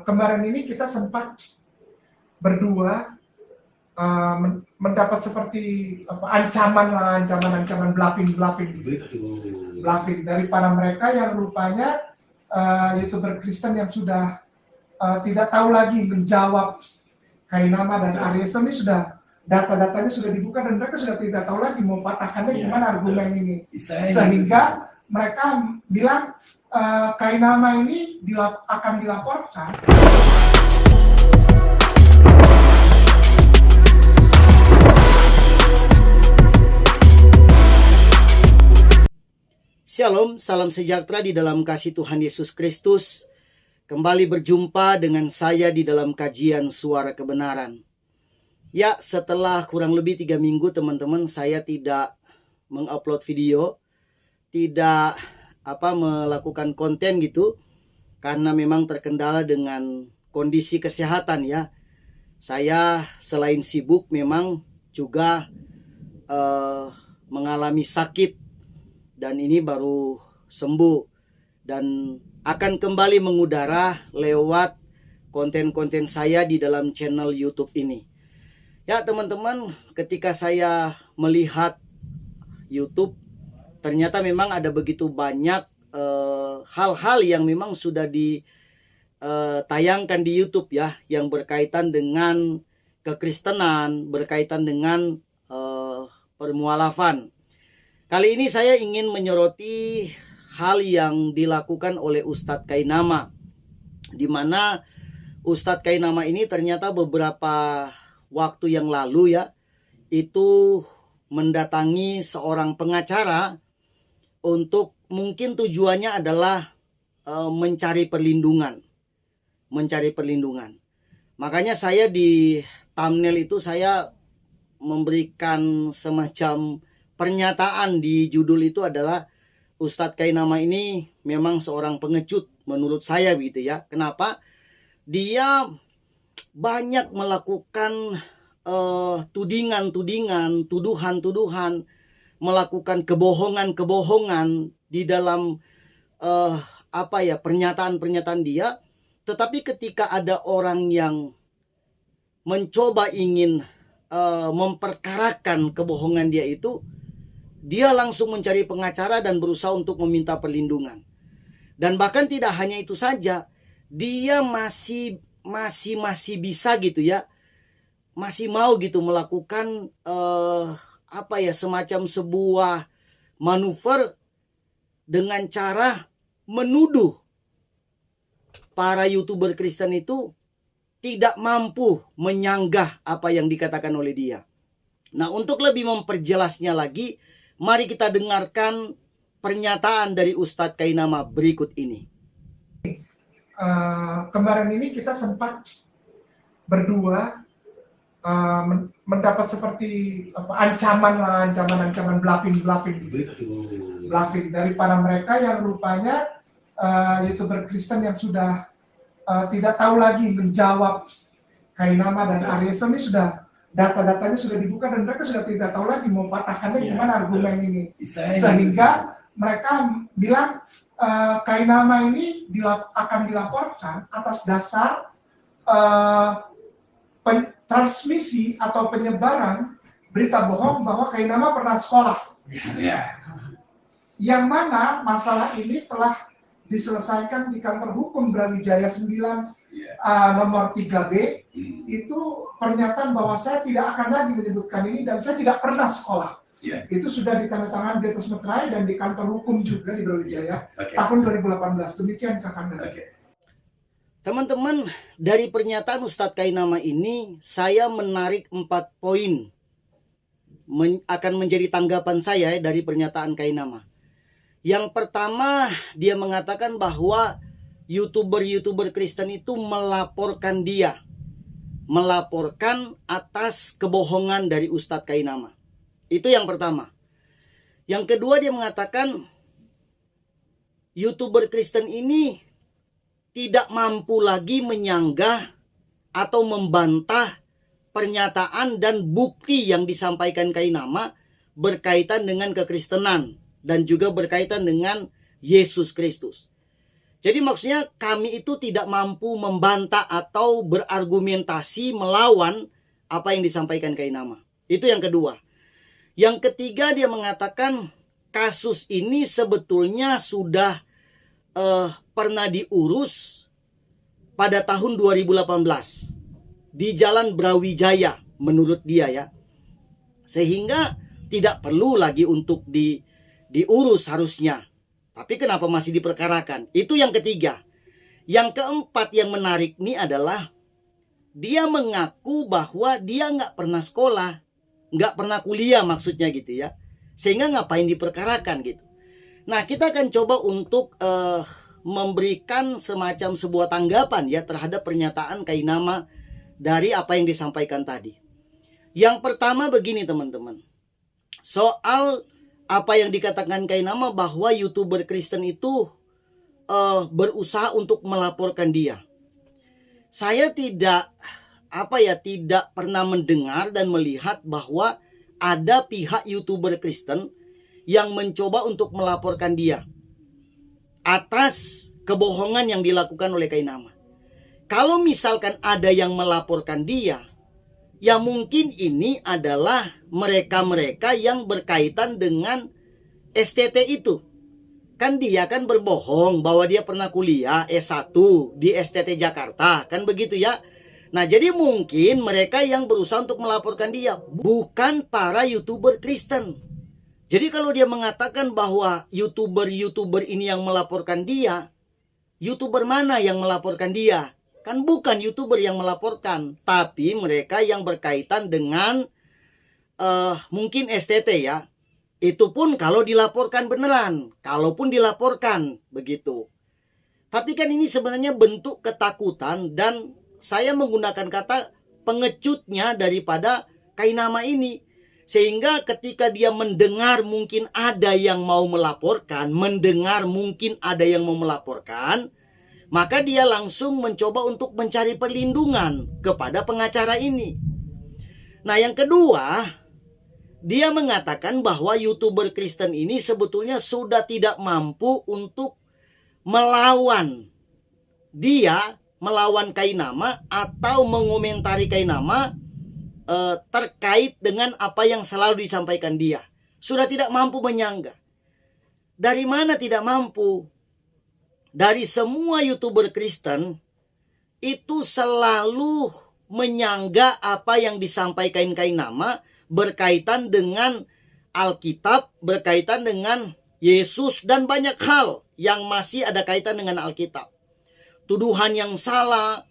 Kemarin ini kita sempat berdua mendapat seperti ancaman bluffing dari para mereka yang rupanya YouTuber Kristen yang sudah tidak tahu lagi menjawab Kainama dan Aries. Ini sudah data-datanya sudah dibuka dan mereka sudah tidak tahu lagi mau patahkannya gimana argumen ini, sehingga mereka bilang Kainama ini akan dilaporkan. Shalom, salam sejahtera di dalam kasih Tuhan Yesus Kristus. Kembali berjumpa dengan saya di dalam kajian Suara Kebenaran. Ya, setelah kurang lebih 3 minggu teman-teman, saya tidak mengupload video, tidak melakukan konten gitu, karena memang terkendala dengan kondisi kesehatan ya. Saya selain sibuk memang juga mengalami sakit. Dan ini baru sembuh dan akan kembali mengudara lewat konten-konten saya di dalam channel YouTube ini. Ya teman-teman, ketika saya melihat YouTube, ternyata memang ada begitu banyak hal-hal yang memang sudah ditayangkan di YouTube ya, yang berkaitan dengan kekristenan, berkaitan dengan permualafan. Kali ini saya ingin menyoroti hal yang dilakukan oleh Ustadz Kainama, di mana Ustadz Kainama ini ternyata beberapa waktu yang lalu ya, itu mendatangi seorang pengacara untuk mungkin tujuannya adalah mencari perlindungan. Makanya saya di thumbnail itu saya memberikan semacam pernyataan di judul itu adalah Ustadz Kainama ini memang seorang pengecut menurut saya gitu ya. Kenapa? Dia banyak melakukan tudingan-tudingan, tuduhan-tuduhan, melakukan kebohongan-kebohongan di dalam pernyataan-pernyataan dia. Tetapi ketika ada orang yang mencoba ingin memperkarakan kebohongan dia itu, dia langsung mencari pengacara dan berusaha untuk meminta perlindungan. Dan bahkan tidak hanya itu saja, dia masih bisa gitu ya, masih mau gitu melakukan semacam sebuah manuver dengan cara menuduh para YouTuber Kristen itu tidak mampu menyanggah apa yang dikatakan oleh dia. Nah, untuk lebih memperjelasnya lagi, mari kita dengarkan pernyataan dari Ustadz Kainama berikut ini. Kemarin ini kita sempat berdua mendapat seperti ancaman bluffing dari para mereka yang rupanya YouTuber Kristen yang sudah tidak tahu lagi menjawab Kainama dan Aries. Ini sudah data-datanya sudah dibuka dan mereka sudah tidak tahu lagi mau patahkannya gimana argumen ini, sehingga mereka bilang Kainama ini akan dilaporkan atas dasar transmisi atau penyebaran berita bohong bahwa Kainama pernah sekolah. Yang mana masalah ini telah diselesaikan di kantor hukum Brawijaya 9 nomor 3B. Itu pernyataan bahwa saya tidak akan lagi menyebutkan ini dan saya tidak pernah sekolah. Itu sudah ditandatangani di atas meterai dan di kantor hukum juga di Brawijaya tahun 2018. Demikian Kakanda. Teman-teman, dari pernyataan Ustadz Kainama ini saya menarik 4 poin akan menjadi tanggapan saya dari pernyataan Kainama. Yang pertama, dia mengatakan bahwa YouTuber Kristen itu melaporkan atas kebohongan dari Ustadz Kainama. Itu yang pertama. Yang kedua, dia mengatakan YouTuber Kristen ini tidak mampu lagi menyanggah atau membantah pernyataan dan bukti yang disampaikan Kainama berkaitan dengan kekristenan dan juga berkaitan dengan Yesus Kristus. Jadi maksudnya kami itu tidak mampu membantah atau berargumentasi melawan apa yang disampaikan Kainama. Itu yang kedua. Yang ketiga, dia mengatakan kasus ini sebetulnya sudah pernah diurus pada tahun 2018 di Jalan Brawijaya menurut dia ya. Sehingga tidak perlu lagi untuk diurus harusnya. Tapi kenapa masih diperkarakan? Itu yang ketiga. Yang keempat yang menarik ini adalah dia mengaku bahwa dia nggak pernah sekolah, nggak pernah kuliah maksudnya gitu ya. Sehingga ngapain diperkarakan gitu. Nah, kita akan coba untuk memberikan semacam sebuah tanggapan ya terhadap pernyataan Kainama dari apa yang disampaikan tadi. Yang pertama begini teman-teman. Soal apa yang dikatakan Kainama bahwa YouTuber Kristen itu berusaha untuk melaporkan dia. Saya tidak pernah mendengar dan melihat bahwa ada pihak YouTuber Kristen yang mencoba untuk melaporkan dia atas kebohongan yang dilakukan oleh Kainama. Kalau misalkan ada yang melaporkan dia, ya mungkin ini adalah mereka-mereka yang berkaitan dengan STT itu. Kan dia kan berbohong bahwa dia pernah kuliah S1 di STT Jakarta. Kan begitu ya. Nah jadi mungkin mereka yang berusaha untuk melaporkan dia, bukan para YouTuber Kristen. Jadi kalau dia mengatakan bahwa YouTuber ini yang melaporkan dia, YouTuber mana yang melaporkan dia? Kan bukan YouTuber yang melaporkan, tapi mereka yang berkaitan dengan mungkin STT ya. Itu pun kalau dilaporkan beneran, kalaupun dilaporkan begitu. Tapi kan ini sebenarnya bentuk ketakutan dan saya menggunakan kata pengecutnya daripada Kainama ini. Sehingga ketika dia mendengar mungkin ada yang mau melaporkan, maka dia langsung mencoba untuk mencari perlindungan kepada pengacara ini. Nah yang kedua, dia mengatakan bahwa YouTuber Kristen ini sebetulnya sudah tidak mampu untuk melawan Kainama atau mengomentari Kainama terkait dengan apa yang selalu disampaikan dia. Sudah tidak mampu menyangga. Dari mana tidak mampu? Dari semua YouTuber Kristen itu selalu menyangga apa yang disampaikan Kainama berkaitan dengan Alkitab, berkaitan dengan Yesus dan banyak hal yang masih ada kaitan dengan Alkitab. Tuduhan yang salah,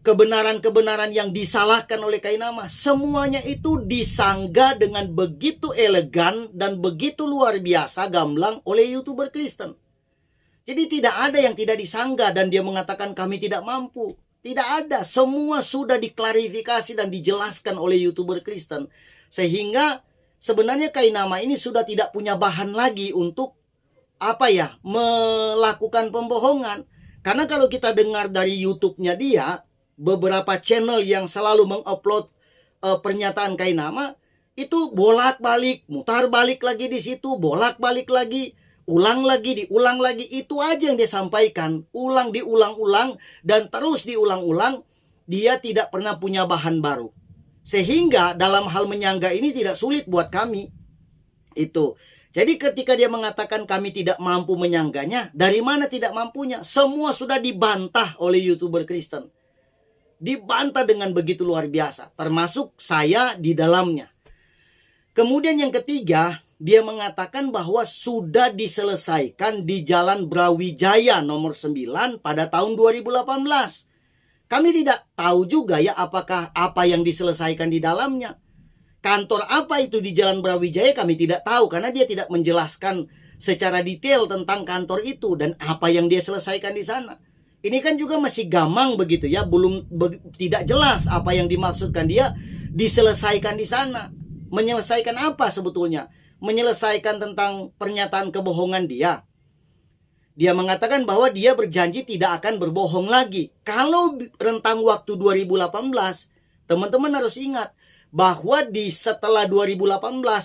kebenaran-kebenaran yang disalahkan oleh Kainama, semuanya itu disanggah dengan begitu elegan dan begitu luar biasa gamblang oleh YouTuber Kristen. Jadi tidak ada yang tidak disanggah dan dia mengatakan kami tidak mampu. Tidak ada, semua sudah diklarifikasi dan dijelaskan oleh YouTuber Kristen. Sehingga sebenarnya Kainama ini sudah tidak punya bahan lagi untuk melakukan pembohongan. Karena kalau kita dengar dari YouTube-nya dia, beberapa channel yang selalu mengupload pernyataan Kainama itu bolak-balik, mutar balik lagi di situ, bolak-balik lagi, ulang lagi, diulang lagi. Itu aja yang dia sampaikan, diulang-ulang dan terus diulang-ulang. Dia tidak pernah punya bahan baru. Sehingga dalam hal menyangga ini tidak sulit buat kami. Itu. Jadi ketika dia mengatakan kami tidak mampu menyangganya, dari mana tidak mampunya? Semua sudah dibantah oleh YouTuber Kristen. Dibantah dengan begitu luar biasa, termasuk saya di dalamnya. Kemudian yang ketiga, dia mengatakan bahwa sudah diselesaikan di Jalan Brawijaya nomor 9 pada tahun 2018. Kami tidak tahu juga ya apakah apa yang diselesaikan di dalamnya. Kantor apa itu di Jalan Brawijaya kami tidak tahu karena dia tidak menjelaskan secara detail tentang kantor itu dan apa yang dia selesaikan di sana. Ini kan juga masih gamang begitu ya, tidak jelas apa yang dimaksudkan dia diselesaikan di sana. Menyelesaikan apa sebetulnya? Menyelesaikan tentang pernyataan kebohongan dia. Dia mengatakan bahwa dia berjanji tidak akan berbohong lagi. Kalau rentang waktu 2018, teman-teman harus ingat bahwa setelah 2018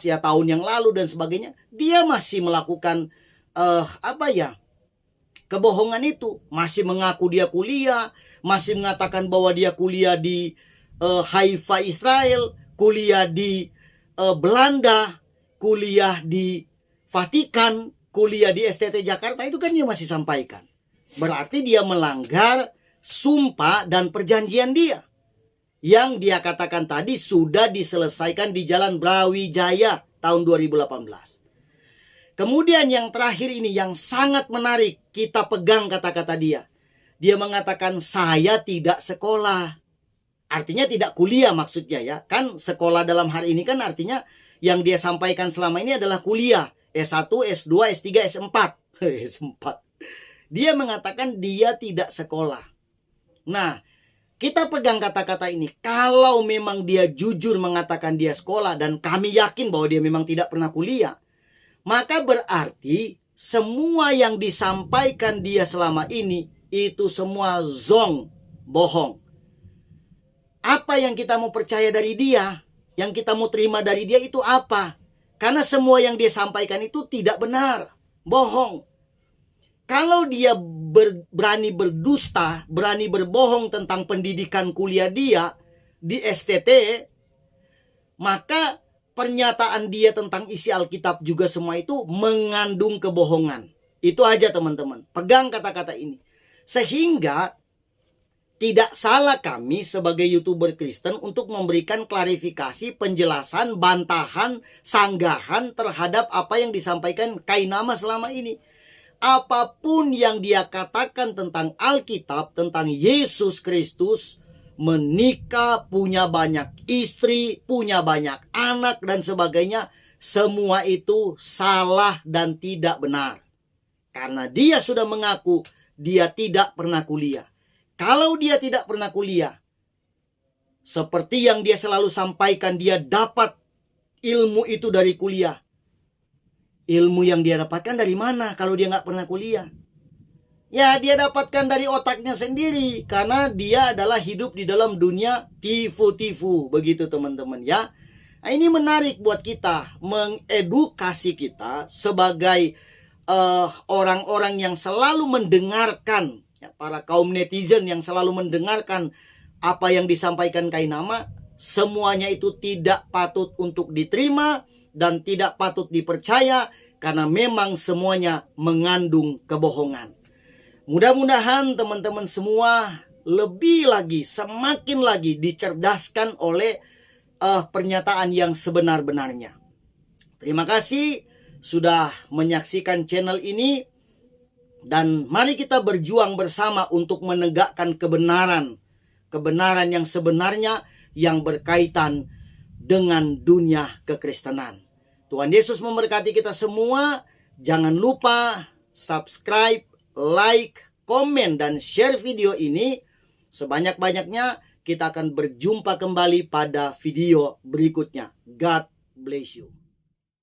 ya tahun yang lalu dan sebagainya, dia masih melakukan kebohongan itu. Masih mengaku dia kuliah, masih mengatakan bahwa dia kuliah di Haifa Israel, kuliah di Belanda, kuliah di Vatikan, kuliah di STT Jakarta, itu kan dia masih sampaikan. Berarti dia melanggar sumpah dan perjanjian dia. Yang dia katakan tadi sudah diselesaikan di Jalan Brawijaya tahun 2018. Kemudian yang terakhir ini yang sangat menarik, kita pegang kata-kata dia. Dia mengatakan saya tidak sekolah. Artinya tidak kuliah maksudnya ya. Kan sekolah dalam hari ini kan artinya yang dia sampaikan selama ini adalah kuliah. S1, S2, S3, S4. S4. Dia mengatakan dia tidak sekolah. Nah, kita pegang kata-kata ini. Kalau memang dia jujur mengatakan dia sekolah dan kami yakin bahwa dia memang tidak pernah kuliah, maka berarti semua yang disampaikan dia selama ini itu semua zong, bohong. Apa yang kita mau percaya dari dia, yang kita mau terima dari dia itu apa? Karena semua yang dia sampaikan itu tidak benar, bohong. Kalau dia berani berdusta, berani berbohong tentang pendidikan kuliah dia di STT, maka pernyataan dia tentang isi Alkitab juga semua itu mengandung kebohongan. Itu aja teman-teman. Pegang kata-kata ini. Sehingga tidak salah kami sebagai YouTuber Kristen untuk memberikan klarifikasi, penjelasan, bantahan, sanggahan terhadap apa yang disampaikan Kainama selama ini. Apapun yang dia katakan tentang Alkitab, tentang Yesus Kristus, menikah, punya banyak istri, punya banyak anak dan sebagainya, semua itu salah dan tidak benar. Karena dia sudah mengaku dia tidak pernah kuliah. Kalau dia tidak pernah kuliah, seperti yang dia selalu sampaikan, dia dapat ilmu itu dari kuliah. Ilmu yang dia dapatkan dari mana kalau dia nggak pernah kuliah? Ya, dia dapatkan dari otaknya sendiri. Karena dia adalah hidup di dalam dunia tifu-tifu. Begitu teman-teman ya. Nah, ini menarik buat kita. Mengedukasi kita sebagai orang-orang yang selalu mendengarkan. Ya, para kaum netizen yang selalu mendengarkan apa yang disampaikan Kainama. Semuanya itu tidak patut untuk diterima dan tidak patut dipercaya. Karena memang semuanya mengandung kebohongan. Mudah-mudahan teman-teman semua lebih lagi, semakin lagi dicerdaskan oleh pernyataan yang sebenar-benarnya. Terima kasih sudah menyaksikan channel ini. Dan mari kita berjuang bersama untuk menegakkan kebenaran. Kebenaran yang sebenarnya yang berkaitan dengan dunia kekristenan. Tuhan Yesus memberkati kita semua. Jangan lupa subscribe, like, komen, dan share video ini sebanyak-banyaknya. Kita akan berjumpa kembali pada video berikutnya. God bless you.